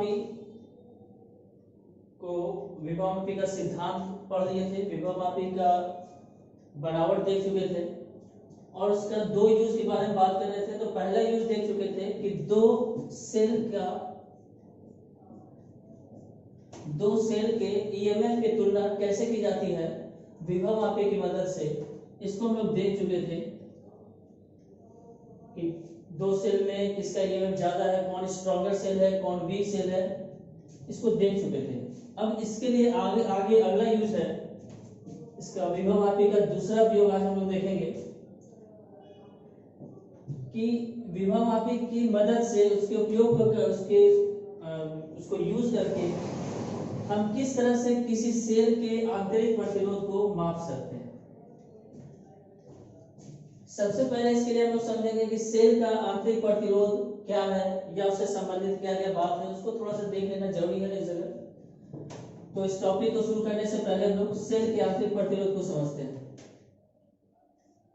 मापी विभव मापी का सिद्धांत पढ़ लिए थे, विभव मापी का बनावट देख चुके थे और उसका दो यूज के बारे में बात कर रहे थे। तो पहला यूज देख चुके थे कि दो सेल के ईएमएफ की तुलना कैसे की जाती है विभव मापी की मदद से। इसको हम लोग देख चुके थे कि दो सेल में किसका ईएमएफ ज्यादा है, कौन स्ट्रॉन्गर सेल है, कौन वीक सेल है, इसको देख चुके थे। अब इसके लिए आगे अगला यूज है इसका विभव मापी का दूसरा प्रयोग आज हम लोग देखेंगे कि विभव मापी की मदद से उसके उपयोग कर उसको यूज करके हम किस तरह से किसी सेल के आंतरिक प्रतिरोध को माप सकते हैं। सबसे पहले इसके लिए हम लोग समझेंगे कि सेल का आंतरिक प्रतिरोध क्या है या उससे संबंधित क्या क्या बात है, उसको थोड़ा सा देख लेना जरूरी है इस जगह। तो इस टॉपिक को शुरू करने से पहले हम लोग सेल के आंतरिक प्रतिरोध को समझते हैं।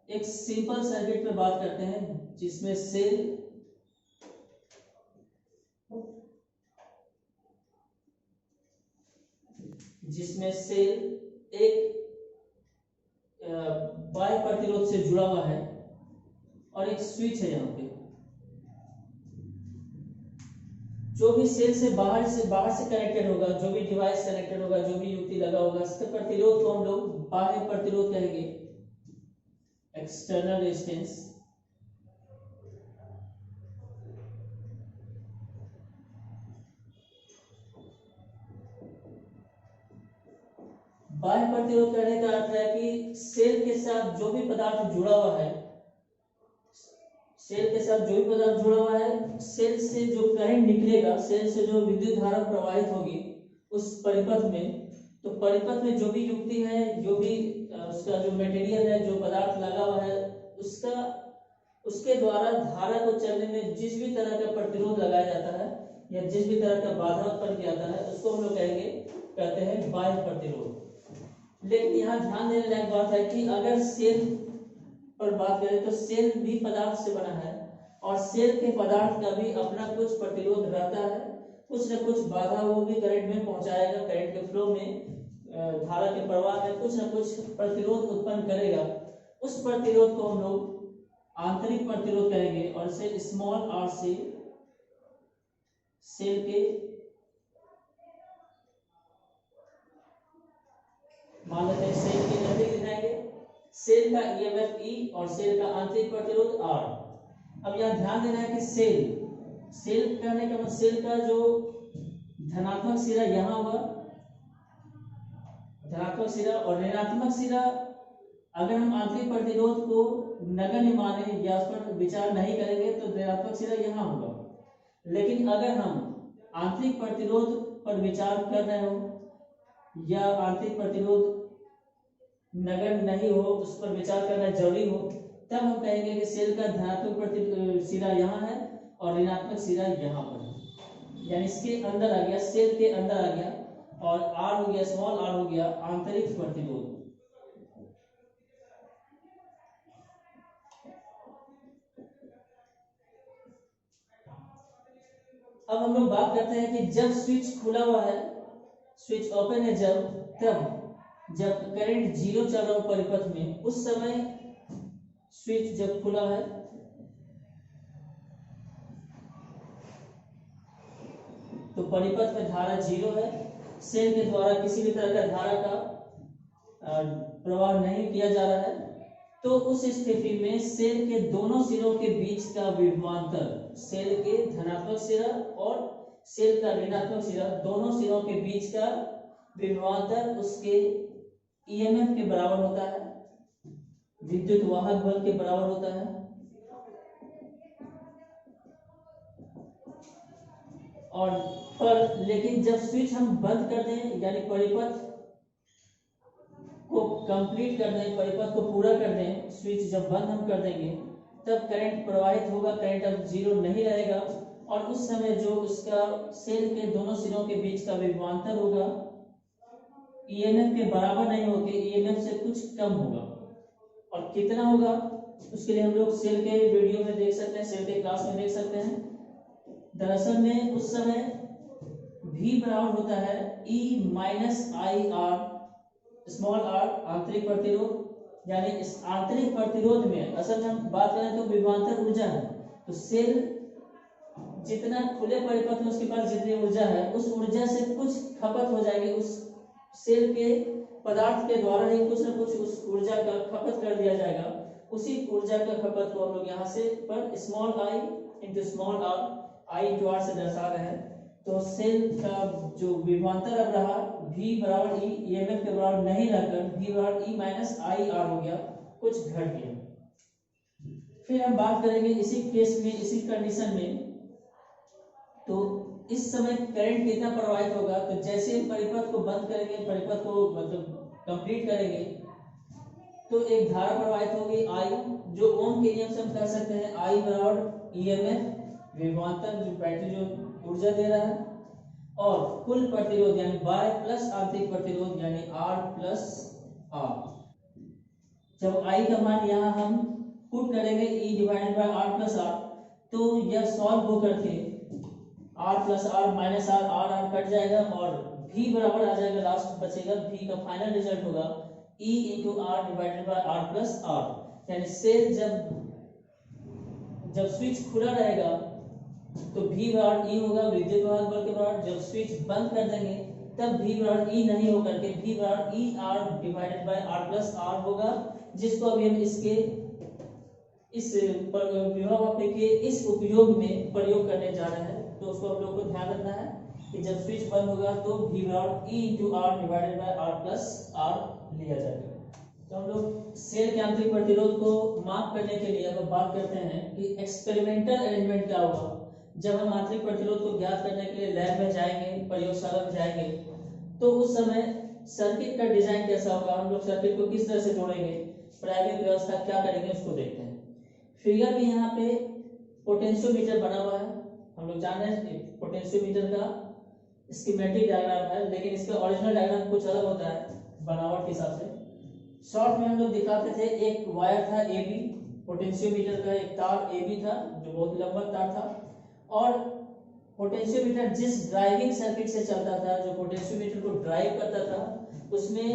एक सिंपल सर्किट पे बात करते हैं जिसमें सेल एक बाह्य प्रतिरोध से जुड़ा हुआ है और एक स्विच है। यहाँ पे जो भी सेल से बाहर से कनेक्टेड होगा, जो भी डिवाइस कनेक्टेड होगा, जो भी युक्ति लगा होगा, इसके प्रतिरोध को हम लोग बाह्य प्रतिरोध कहेंगे, एक्सटर्नल रेजिस्टेंस। बाह्य प्रतिरोध करने का अर्थ है कि सेल के साथ जो भी पदार्थ जुड़ा हुआ है, सेल से जो करंट निकलेगा, सेल से जो विद्युत धारा प्रवाहित होगी उस परिपथ में, तो परिपथ में जो भी युक्ति है, जो भी उसका जो मटेरियल है, जो पदार्थ लगा हुआ है, उसके द्वारा धारा को चलने में जिस भी तरह का प्रतिरोध लगाया जाता है या जिस भी तरह का बाधा उत्पन्न किया जाता है उसको हम लोग कहते हैं बाह्य प्रतिरोध। लेकिन यहाँ ध्यान देने लायक बात है कि अगर सेल पर बात करें तो सेल भी पदार्थ से बना है और सेल के पदार्थ का भी अपना कुछ प्रतिरोध रहता है, कुछ न कुछ बाधा वो भी करंट में पहुंचाएगा, करंट के फ्लो में, धारा के प्रवाह में कुछ न कुछ प्रतिरोध उत्पन्न करेगा। उस प्रतिरोध को हम लोग आंतरिक प्रतिरोध कहेंगे और इसे स्मॉल आर से सेल के मान लेते हैं, सेल के नजदीक दिखाएंगे, सेल का ईएमएफ ई और सेल का आंतरिक प्रतिरोध आर। अब यहाँ ध्यान देना है कि सेल कहने का मतलब सेल का जो धनात्मक सिरा यहाँ हुआ, धनात्मक सिरा, और ऋणात्मक सिरा अगर हम आंतरिक प्रतिरोध को नगण्य माने या उस पर विचार नहीं करेंगे तो ऋणात्मक सिरा यहाँ होगा। लेकिन अगर हम आंतरिक प्रतिरोध पर विचार कर रहे हो या आंतरिक प्रतिरोध नगण्य नहीं हो, उस पर विचार करना जरूरी हो, तब हम कहेंगे कि सेल का धनात्मक सिरा यहाँ है और ऋणात्मक सिरा यहाँ पर है, यानी इसके अंदर आ गया, सेल के अंदर आ गया, और आर हो गया, स्मॉल आर हो गया आंतरिक प्रतिरोध। अब हम लोग बात करते हैं कि जब स्विच खुला हुआ है, स्विच ओपन है जब करंट 0 चल रहा हो परिपथ में, उस समय स्विच जब खुला है तो परिपथ में धारा 0 है, सेल के द्वारा किसी भी तरह का धारा का प्रवाह नहीं किया जा रहा है। तो उस स्थिति में सेल के दोनों सिरों के बीच का विभवांतर, सेल के धनात्मक सिरा और सेल का ऋणात्मक सिरा, दोनों सिरों के बीच का विभवांतर उसके ईएमएफ के बराबर होता है, विद्युत वाहक बल के बराबर होता है। और लेकिन जब स्विच हम बंद कर दें, यानी परिपथ को कंप्लीट कर दें, परिपथ को पूरा कर दें, स्विच जब बंद हम कर देंगे तब करंट प्रवाहित होगा, करंट अब 0 नहीं रहेगा, और उस समय जो उसका सेल के दोनों सिरों के बीच का विभवांतर होगा ईएमएफ के बराबर नहीं होगा, ईएमएफ से कुछ कम होगा। और कितना होगा उसके लिए हम लोग सेल के वीडियो में देख सकते हैं, सेल के क्लास में देख सकते हैं। दरअसल में उस समय V बराबर होता है E minus I R, small R आंतरिक प्रतिरोध। यानी इस आंतरिक प्रतिरोध में असल में हम बात करें तो विभवांतर ऊर्जा है, तो सेल जितना खुले परिपथ में उसके पास जितनी ऊर्जा है उस ऊर्जा से कुछ खपत हो जाएगी, उस सेल के पदार्थ के द्वारा ही कुछ न कुछ उस ऊर्जा का खपत कर दिया जाएगा। उसी ऊर्जा का खपत को हम लोग यहाँ से पर small I into small R, I into R से दर्शा रहे हैं। तो सेल का जो विभवांतर अब रहा V बराबर E, EMF के बराबर नहीं रहकर V बराबर E माइनस आई आर हो गया, कुछ घट गया। फिर हम बात करेंगे इसी केस में, इसी कंडीशन में, तो इस समय करंट कितना प्रवाहित होगा। तो जैसे हम परिपथ को बंद करेंगे, परिपथ को मतलब कंप्लीट करेंगे, तो एक धारा प्रवाहित होगी I, जो ओम के नियम से हम कह सकते हैं I बराबर EMF विभवांतर जो बैटरी जो ऊर्जा दे रहा है, और कुल प्रतिरोध यानी बाय प्लस आंतरिक प्रतिरोध यानी R प्लस R। जब I का मान यहाँ हम पुट करेंगे E divided by R plus R, तो यह सॉल्व होकर के R plus R minus R, R cut जाएगा और V बराबर आ जाएगा, लास्ट बचेगा V का फाइनल रिजल्ट होगा E into R divided bye R plus R। यानी सेल जब स्विच खुला रहेगा तो V बराबर E होगा विद्युत वाहक बल के बराबर। जब स्विच बंद कर देंगे तब V बराबर E नहीं होकर के V बराबर E R divided bye R plus R होगा, जिसको अभी हम इसके इस विभव मापी के इस उपयोग में प्रयोग करने जा रहे हैं। तो उसको हम लोग को ध्यान रखना है कि जब स्विच बंद होगा तो V बराबर E into R divided bye R plus R लिया जाएगा। तो हम लोग सेल के आंतरिक प्रतिरोध को माप करने के लिए अब बात करते हैं कि एक्सपेरिमेंटल अरेंजमेंट क्या होगा। जब हम आंतरिक प्रतिरोध को ज्ञात करने के लिए लैब में जाएंगे, प्रयोगशाला में जाएंगे, तो उस समय सर्किट का डिजाइन कैसा होगा, हम लोग सर्किट को किस तरह से जोड़ेंगे, प्रायोगिक व्यवस्था क्या करेंगे, उसको देखते हैं। फिगर में यहाँ पे पोटेंशियोमीटर बना हुआ है, हम लोग जान रहे हैं पोटेंशियोमीटर का स्कीमेटिक डायग्राम है, लेकिन इसका ओरिजिनल डायग्राम कुछ अलग होता है बनावट के हिसाब से। शॉर्ट में हम लोग दिखाते थे, एक वायर था AB, पोटेंशियोमीटर का एक तार AB था जो बहुत लंबा तार था, और पोटेंशियोमीटर जिस ड्राइविंग सर्किट से चलता था, जो पोटेंशियोमीटर को ड्राइव करता था, उसमें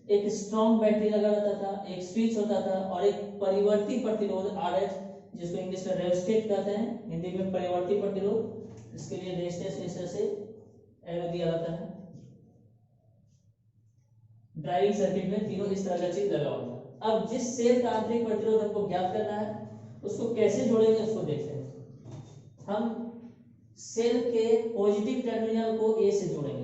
एक स्ट्रॉन्ग बैटरी लगा रहता था, एक स्विच होता था और एक परिवर्ती प्रतिरोध RH, जिसको इंग्लिश में रेजिस्टेंस कहते हैं, हिंदी में परिवर्ती प्रतिरोध, इसके लिए रेजिस्टेंस इस तरह से एरो दिया जाता है। ड्राइविंग सर्किट में तीनों इस तरह का चीज लगा होता है। अब जिस सेल का आंतरिक प्रतिरोध हमको ज्ञात करना है, उसको कैसे जोड़ेंगे उसको देखते हैं। हम सेल के पॉजिटिव टर्मिनल को A से जोड़ेंगे,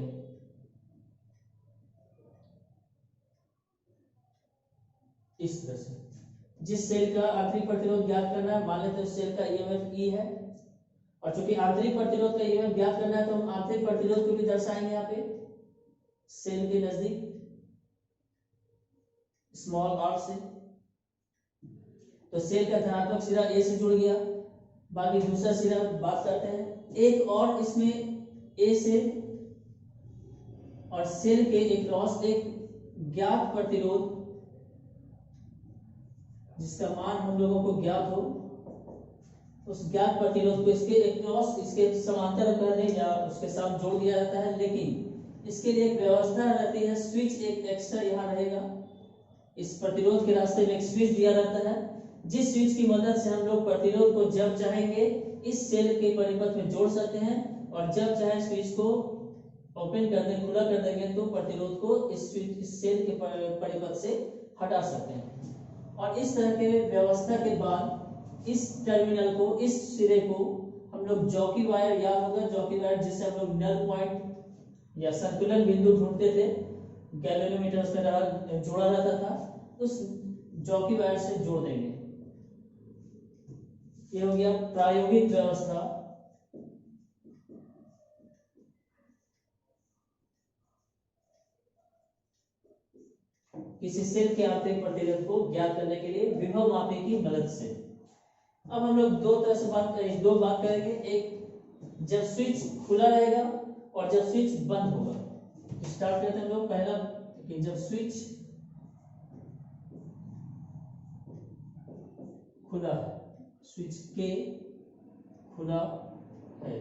इस तरह से। जिस सेल का आंतरिक प्रतिरोध ज्ञात करना है, मान लेते हैं उस सेल का EMF E है, और चूंकि आंतरिक प्रतिरोध का EMF ज्ञात करना है तो हम आंतरिक प्रतिरोध को भी दर्शाएंगे यहाँ पे सेल के नजदीक स्मॉल r से। तो सेल का धनात्मक सिरा A से जुड़ गया, बाकी दूसरा सिरा बात करते हैं। एक और इसमें A से और सेल के अक्रॉस एक ज्ञात प्रतिरोध जिसका मान हम लोगों को ज्ञात हो, उस ज्ञात प्रतिरोध को इसके अक्रॉस, इसके समांतर कर दें या उसके साथ जोड़ दिया जाता है। लेकिन इसके लिए एक व्यवस्था रहती है, स्विच एक एक्स्ट्रा यहाँ रहेगा, इस प्रतिरोध के रास्ते में एक स्विच दिया रहता है, जिस स्विच की मदद से हम लोग प्रतिरोध को जब चाहेंगे इस सेल के परिपथ में जोड़ सकते हैं, और जब चाहे स्विच को ओपन कर दें, खुला कर देंगे, तो प्रतिरोध को इस स्विच, इस सेल के परिपथ से हटा सकते हैं। और इस तरह के व्यवस्था के बाद इस टर्मिनल को, इस सिरे को हम लोग जॉकी वायर, याद होगा जॉकी वायर जिससे हम लोग नल पॉइंट या संतुलन बिंदु ढूंढते थे, गैल्वेनोमीटर उसमें जोड़ा रहता था, उस जॉकी वायर से जोड़ देंगे। ये हो गया प्रायोगिक व्यवस्था। किसी सेल के आंतरिक प्रतिरोध को ज्ञात करने के लिए विभव मापी की मदद से। अब हम लोग दो बात करेंगे, एक जब स्विच खुला रहेगा और जब स्विच बंद होगा। स्टार्ट करते हैं हम लोग पहला कि जब स्विच खुला है, स्विच के खुला है,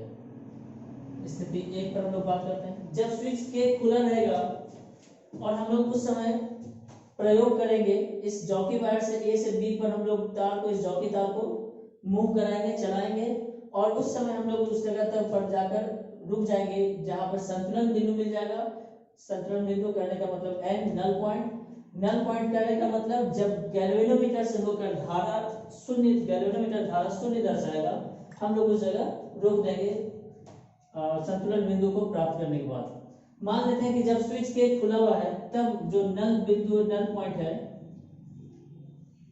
स्थिति एक पर हम लोग बात करते हैं। जब स्विच के खुला रहेगा और हम लोग उस समय प्रयोग करेंगे, इस जॉकी वायर से ए से बी पर हम लोग तार को, इस जॉकी तार को मूव कराएंगे, चलाएंगे, और उस समय हम लोग उस जगह तक पर जाकर रुक जाएंगे जहां पर संतुलन बिंदु मिल जाएगा। संतुलन बिंदु कहने का मतलब N, null point. Null point कहने का मतलब जब गैल्वेनोमीटर से होकर धारा शून्य, गैल्वेनोमीटर धारा शून्य दर्शाएगा, हम लोग उस जगह रोक देंगे संतुलन बिंदु को प्राप्त करने के बाद। मान लेते हैं कि जब स्विच के खुला हुआ है, तब जो नल बिंदु, नल पॉइंट है,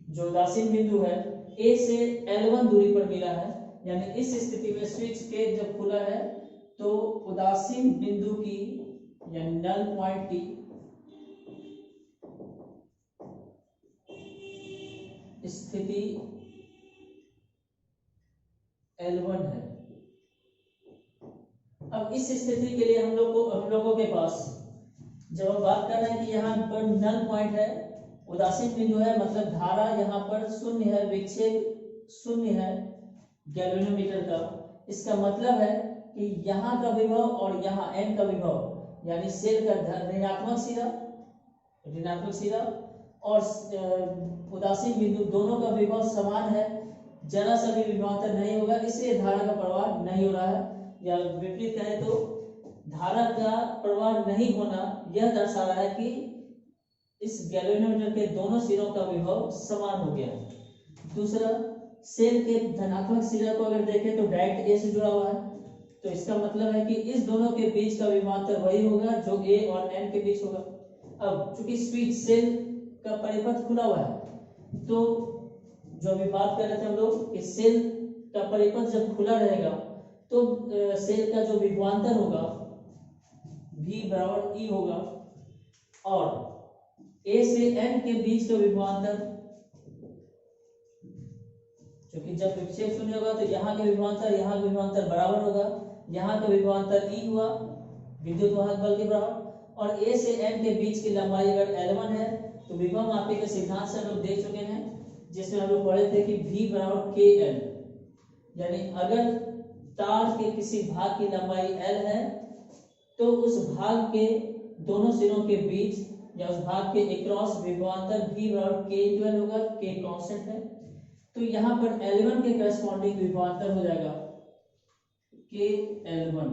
जो उदासीन बिंदु है, ए से L1 दूरी पर मिला है, यानी इस स्थिति में स्विच के जब खुला है तो उदासीन बिंदु की यानी नल पॉइंट की स्थिति L1 है। अब इस स्थिति के लिए हम लोगों के पास, जब हम बात कर रहे हैं कि यहाँ पर नल पॉइंट है, उदासीन बिंदु है, मतलब धारा यहाँ पर शून्य है, विक्षेप शून्य है गैल्वेनोमीटर का। इसका मतलब है कि यहाँ का विभव और यहाँ एन का विभव, यानी सेल का ऋणात्मक सिरा और उदासीन बिंदु दोनों का विभव समान है, जरा सा भी विभवांतर नहीं होगा, इसलिए धारा का प्रवाह नहीं हो रहा है। या विपरीत कहें तो धारा का प्रवाह नहीं होना यह दर्शा रहा है कि इस गैल्वेनोमीटर के दोनों सिरों का विभव समान हो गया है। दूसरा, सेल के धनात्मक सिरा को अगर देखें तो डायरेक्ट ए से जुड़ा हुआ है, तो इसका मतलब है कि इस दोनों के बीच का विभवांतर वही होगा जो ए और एन के बीच होगा। अब चूंकि स्विच सेल का परिपथ खुला हुआ है, तो जो अभी बात कर रहे थे हम लोग कि सेल का परिपथ जब खुला रहेगा तो सेल का जो विभवांतर होगा V बराबर E होगा, और A से N के बीच का विभवांतर, क्योंकि जब विक्षेप शून्य होगा तो यहाँ के विभवांतर यहाँ के विभवांतर बराबर होगा, यहाँ का विभवांतर E हुआ विद्युत वाहक बल के बराबर, और A से N के बीच की लंबाई अगर L1 है तो विभव मापी के सिद्धांत से हम लोग देख चुके हैं, जिसमें हम लोग पढ़े थे कि V बराबर KL, यानी अगर तार के किसी भाग की लंबाई L है तो उस भाग के दोनों सिरों के बीच या उस भाग के अक्रॉस विभवांतर V बराबर K12 होगा, K कांस्टेंट है। तो यहाँ पर L1 के करस्पॉन्डिंग विभवांतर हो जाएगा KL1,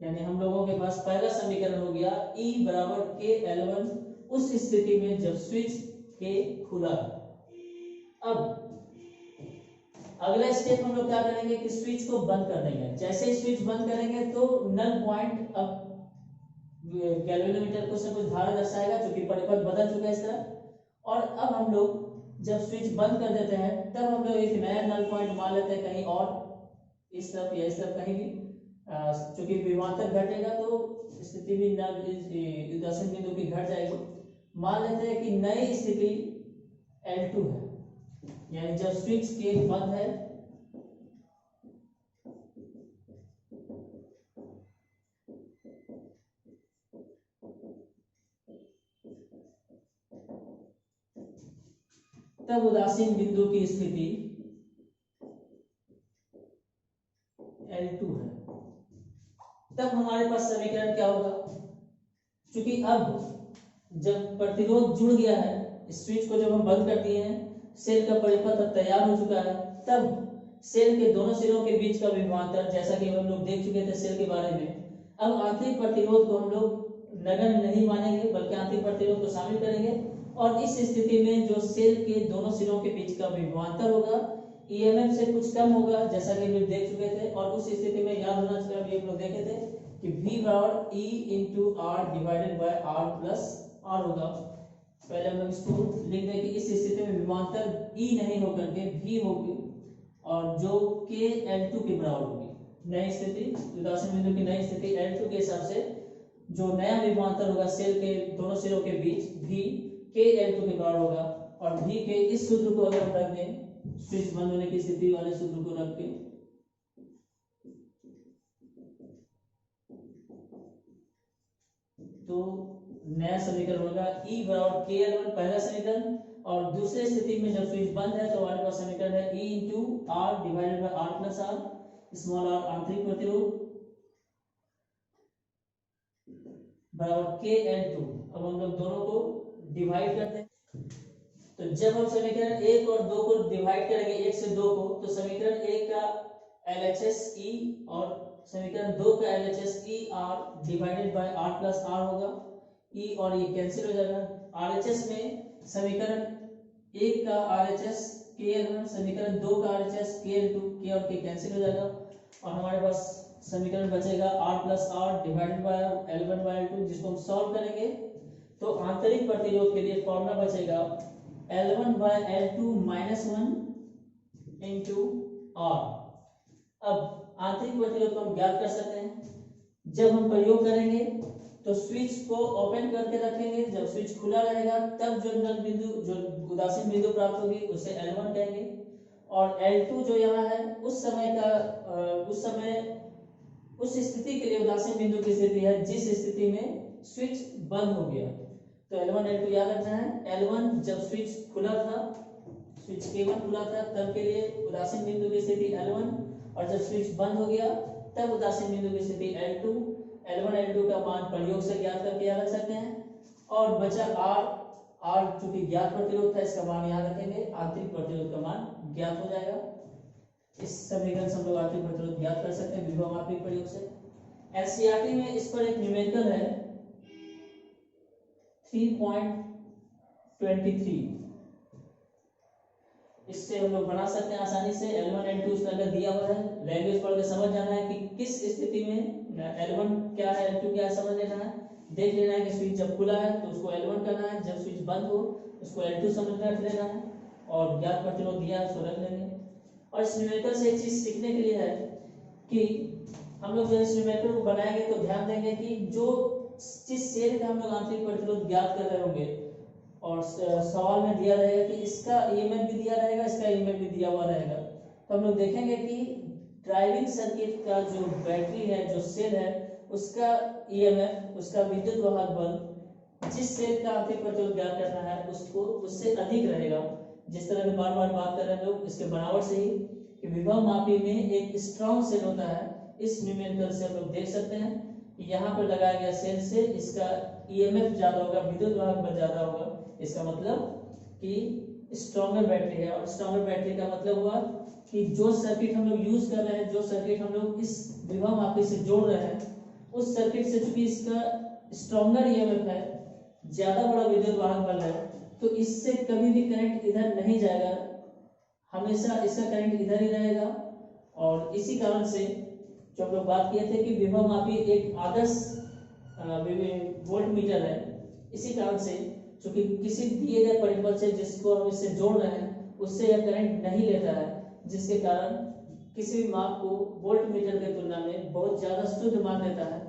यानी हम लोगों के पास पहला समीकरण हो गया E बराबर KL1 उस स्थिति में जब स्विच के खुला। अब अगला स्टेप हम लोग क्या करेंगे कि स्विच को बंद कर देंगे। जैसे ही स्विच बंद करेंगे तो नल पॉइंट अब गैल्वेनोमीटर को से कुछ धारा दर्शाएगा, क्योंकि परिपथ बदल चुका है इस तरह। और अब हम लोग जब स्विच बंद कर देते हैं तब हम लोग एक नया नल पॉइंट मान लेते हैं कहीं और, इस तरफ या इस तरफ कहीं भी, चूंकि विभवांतर घटेगा तो स्थिति भी उदासीन बिंदु की घट जाएगी। मान लेते हैं कि नई स्थिति L2 है, यानी जब स्विच के बंद है तब उदासीन बिंदु की स्थिति L2 है। तब हमारे पास समीकरण क्या होगा, क्योंकि अब जब प्रतिरोध जुड़ गया है, स्विच को जब हम बंद कर दिए हैं, सेल का परिपथ अब तैयार हो चुका है, तब सेल के दोनों सिरों के बीच का विभवांतर, जैसा कि हम लोग देख चुके थे सेल के बारे में, अब आंतरिक प्रतिरोध को हम लोग नगण्य नहीं मानेंगे बल्कि आंतरिक प्रतिरोध को शामिल करेंगे, और इस स्थिति में जो सेल के दोनों सिरों के बीच का विभवांतर होगा EMF से कुछ कम होगा, जैसा कि हम लोग देख चुके थे। और उस स्थिति में याद होना चाहिए, अभी हम लोग देखे थे कि V बराबर E into R divided bye R plus R होगा। पहले हम लोग इसको लिख दें कि इस स्थिति में विभवांतर E नहीं होकर के V होगी, और जो K L2 के बराबर होगी। नई स्थिति, उदासीन बिंदु की नई स्थिति L2 के हिसाब से जो नया विभवांतर होगा सेल के दोनों सिरों के बीच V K L2 के बराबर होगा, और V के इस सूत्र को अगर हम रख दें, स्विच बंद होने की स्थिति वाले सूत्र को रख के, तो नया समीकरण होगा E बराबर KL1 पहला समीकरण, और दूसरे स्थिति में जब स्विच बंद है तो हमारे पास समीकरण है E into R divided bye R plus R, small r आंतरिक प्रतिरोध, बराबर Kn2। अब हम लोग दोनों को डिवाइड करते हैं। तो जब हम समीकरण 1 और 2 को डिवाइड करेंगे, 1 से 2 को, तो समीकरण 1 का LHS E और समीकरण 2 का LHS E R divided bye R plus R होगा। E और ये कैंसिल हो जाएगा। RHS में समीकरण 1 का RHS KL1, समीकरण 2 का RHS KL2, K और K कैंसिल हो जाएगा और हमारे पास समीकरण बचेगा R plus R divided by L1 by L2, जिसको हम सॉल्व करेंगे तो आंतरिक प्रतिरोध के लिए फॉर्मूला बचेगा L1 by L2 minus 1 into R। अब आंतरिक प्रतिरोध को हम ज्ञात कर सकते हैं। जब हम प्रयोग करेंगे तो स्विच को ओपन करके रखेंगे, जब स्विच खुला रहेगा तब जो नल बिंदु, जो उदासीन बिंदु प्राप्त होगी उसे L1 कहेंगे, और L2 जो यहाँ है उस समय उस स्थिति के लिए उदासीन बिंदु की स्थिति है जिस स्थिति में स्विच बंद हो गया। तो L1 L2 याद रखना है। L1 जब स्विच खुला था, स्विच K1 खुला था, तब के लिए उदासीन बिंदु की स्थिति L1, और जब स्विच बंद हो गया तब उदासीन बिंदु की स्थिति L2। L1 L2 का मान प्रयोग से ज्ञात करके याद रख सकते हैं। और बचा R चूंकि ज्ञात प्रतिरोध था इसका मान याद रखेंगे, आंतरिक प्रतिरोध का मान ज्ञात हो जाएगा। इस समीकरण से हम लोग आंतरिक प्रतिरोध ज्ञात कर सकते हैं विभव मापी प्रयोग से। एनसीईआरटी में इस पर एक न्यूमेरिकल है 3.23, इससे हम लोग बना सकते हैं आसानी से। L1 L2 उसके अंदर दिया हुआ है, लैंग्वेज पढ़ के समझ जाना है कि किस स्थिति में L1 क्या है L2 क्या है, समझ लेना है। देख लेना है कि स्विच जब खुला है तो उसको L1 करना है, जब स्विच बंद हो उसको L2 समझ रख लेना है, और ज्ञात प्रतिरोध दिया है उसको रख लेंगे। और इस न्यूमेरिकल से एक चीज सीखने के लिए है कि हम लोग जब इस न्यूमेरिकल को बनाएंगे तो ध्यान देंगे कि जो जिस सेल का हम लोग आंतरिक प्रतिरोध ज्ञात कर रहे होंगे और सवाल में दिया रहेगा कि इसका ईएमएफ भी दिया रहेगा, इसका ईएमएफ भी दिया हुआ रहेगा, तो हम लोग देखेंगे कि ड्राइविंग सर्किट का जो बैटरी है, जो सेल है, उसका ईएमएफ, उसका विद्युत वाहक बल जिस सेल का आंतरिक प्रतिरोध ज्ञात करना है उसको उससे अधिक रहेगा। जिस तरह की बार बार बात कर रहे हैं लोग, इसके बनावट से ही कि विभव मापी में एक स्ट्रॉन्ग सेल होता है। इस न्यूमेरिकल से हम लोग देख सकते हैं कि यहाँ पर लगाया गया सेल से इसका ईएमएफ ज्यादा होगा, विद्युत वाहक बल ज्यादा होगा। इसका मतलब कि स्ट्रॉन्गर बैटरी है, और स्ट्रॉन्गर बैटरी का मतलब हुआ कि जो सर्किट हम लोग यूज कर रहे हैं, जो सर्किट हम लोग इस विभव मापी से जोड़ रहे हैं, उस सर्किट से चूंकि इसका स्ट्रॉन्गर ईएमएफ है, ज्यादा बड़ा विद्युत वाहक बल है, तो इससे कभी भी करंट इधर नहीं जाएगा, हमेशा इसका करंट इधर ही रहेगा। और इसी कारण से जो हम लोग बात किए थे कि विभव मापी एक आदर्श वोल्ट मीटर है, इसी कारण से क्योंकि किसी दिए गए परिपथ से जिसको हम इससे जोड़ रहे हैं उससे यह करंट नहीं लेता है, जिसके कारण किसी भी माप को वोल्ट मीटर की तुलना में बहुत ज्यादा शुद्ध मान लेता है।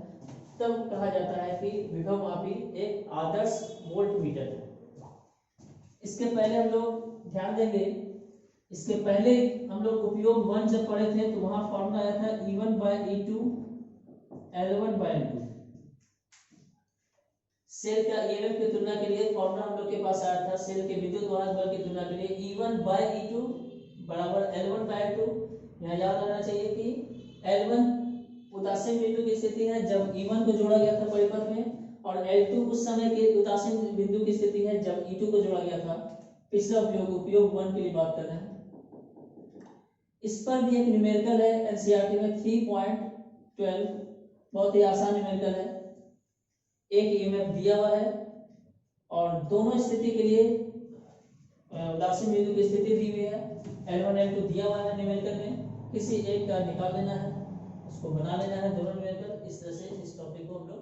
तब कहा जाता है कि विभव मापी एक आदर्श वोल्ट मीटर है। इसके पहले हम लोग ध्यान देंगे, इसके पहले हम लोग उपयोग 1 जब पढ़े थे तो वहां फॉर्मूला आया था E1 by E2 L1 by L2। Cell का ईएमएफ की तुलना के लिए फॉर्मूला हम लोग के पास आया था सेल के विद्युत वाहक बल की तुलना के लिए E1 बाय E2 बराबर L1 बाय L2। यहाँ याद रखना चाहिए कि L1 उदासीन बिंदु की स्थिति है जब E1 को जोड़ा गया था परिपथ में, और L2 उस समय के उदासीन बिंदु की स्थिति है जब E2 को जोड़ा गया था। पिछला उपयोग 1 के लिए बात कर रहे हैं। इस पर भी एक न्यूमेरिकल है एनसीईआरटी में 3.12, बहुत ही आसान न्यूमेरिकल है। एक ईएमएफ दिया हुआ है और दोनों स्थिति के लिए उदासीन बिंदु की स्थिति दी हुई है, L1 L2 दिया हुआ है न्यूमेरिकल में, किसी एक का निकाल लेना है, उसको बना लेना है दोनों न्यूमेरिकल। इस तरह से इस टॉपिक को हम लोग